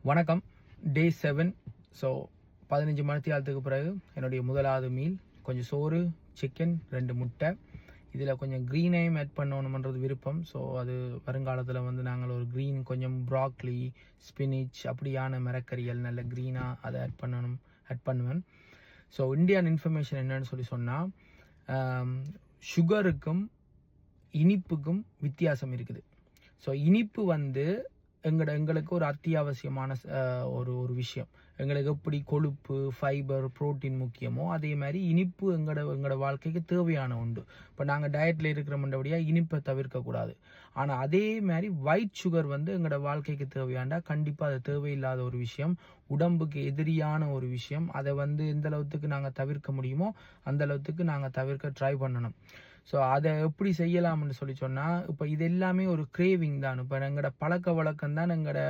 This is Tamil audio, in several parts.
வணக்கம். டே 7. ஸோ 15 மணித்தியாலத்துக்கு பிறகு என்னுடைய முதலாவது மீல் கொஞ்சம் சோறு, சிக்கன், 2 முட்டை. இதில் கொஞ்சம் க்ரீனையும் ஆட் பண்ணணுமன்றது விருப்பம். ஸோ அது வருங்காலத்தில் வந்து நாங்கள் ஒரு க்ரீன் கொஞ்சம் ப்ராக்லி, ஸ்பினிச் அப்படியான மரக்கறிகள் நல்ல க்ரீனாக அதை ஆட் பண்ணுவேன். ஸோ இந்தியன் இன்ஃபர்மேஷன் என்னன்னு சொன்னால் சுகருக்கும் இனிப்புக்கும் வித்தியாசம் இருக்குது. ஸோ இனிப்பு வந்து எங்களுக்கு ஒரு அத்தியாவசியமான ஒரு விஷயம். எங்களுக்கு எப்படி கொழுப்பு, ஃபைபர், புரோட்டீன் முக்கியமோ அதே மாதிரி இனிப்பு எங்களோட வாழ்க்கைக்கு தேவையான உண்டு. இப்போ நாங்கள் டயட்டில் இருக்கிறோம்ன்றபடியாக இனிப்பை தவிர்க்கக்கூடாது. ஆனால் அதே மாதிரி ஒயிட் சுகர் வந்து எங்களோட வாழ்க்கைக்கு தேவையாண்டா கண்டிப்பாக அது தேவையில்லாத ஒரு விஷயம், உடம்புக்கு எதிரியான ஒரு விஷயம். அதை வந்து எந்த அளவுக்கு நாங்கள் தவிர்க்க முடியுமோ அந்த அளவுக்கு நாங்கள் தவிர்க்க ட்ரை பண்ணணும். ஸோ அதை எப்படி செய்யலாம்னு சொன்னால் இப்போ இது எல்லாமே ஒரு கிரேவிங் தான். இப்போ எங்களோட பழக்க வழக்கம் தான் எங்களோட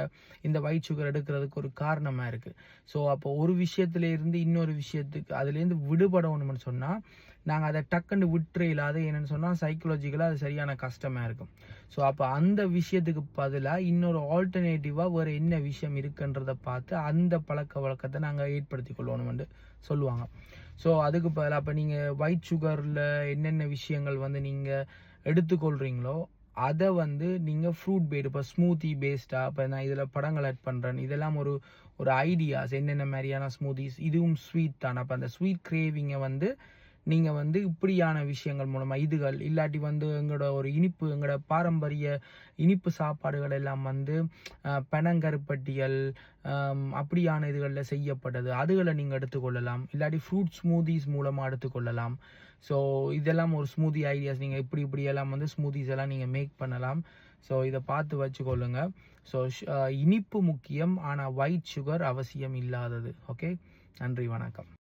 இந்த ஒயிட் சுகர் எடுக்கிறதுக்கு ஒரு காரணமாக இருக்குது. ஸோ அப்போ ஒரு விஷயத்துலேருந்து இன்னொரு விஷயத்துக்கு அதுலேருந்து விடுபடணும்னு சொன்னால் நாங்கள் அதை டக்குன்னு விட்டுற இல்லாத என்னென்னு சொன்னால் சைக்கலாஜிக்கலாக அது சரியான கஷ்டமாக இருக்கும். ஸோ அப்போ அந்த விஷயத்துக்கு பதிலாக இன்னொரு ஆல்டர்னேட்டிவாக வேறு என்ன விஷயம் இருக்குன்றதை பார்த்து அந்த பழக்க வழக்கத்தை நாங்கள் ஏற்படுத்தி கொள்ளணும்னு சொல்லுவாங்க. ஸோ அதுக்கு பதிலாக இப்போ நீங்கள் ஒயிட் சுகரில் என்னென்ன விஷயங்கள் வந்து நீங்கள் எடுத்துக்கொள்கிறீங்களோ அதை வந்து நீங்கள் ஃப்ரூட் பேஸ்டு, இப்போ ஸ்மூத்தி பேஸ்டாக, இப்போ நான் இதில் படங்கள் ஆட் பண்ணுறேன், இதெல்லாம் ஒரு ஐடியாஸ் என்னென்ன மாதிரியான ஸ்மூத்திஸ். இதுவும் ஸ்வீட் தான். அப்போ அந்த ஸ்வீட் கிரேவிங்கை வந்து நீங்கள் வந்து இப்படியான விஷயங்கள் மூலமாக இதுகள் இல்லாட்டி வந்து எங்களோட ஒரு இனிப்பு, எங்களோட பாரம்பரிய இனிப்பு சாப்பாடுகள் எல்லாம் வந்து பனங்கருப்பட்டிகள் அப்படியான இதுகளில் செய்யப்பட்டது, அதுகளை நீங்கள் எடுத்துக்கொள்ளலாம். இல்லாட்டி ஃப்ரூட் ஸ்மூதிஸ் மூலமாக எடுத்துக்கொள்ளலாம். ஸோ இதெல்லாம் ஒரு ஸ்மூதி ஐடியாஸ். நீங்கள் இப்படியெல்லாம் வந்து ஸ்மூதிஸ் எல்லாம் நீங்கள் மேக் பண்ணலாம். ஸோ இதை பார்த்து வச்சுக்கொள்ளுங்க. ஸோ இனிப்பு முக்கியம், ஆனால் ஒயிட் சுகர் அவசியம் இல்லாதது. ஓகே, நன்றி, வணக்கம்.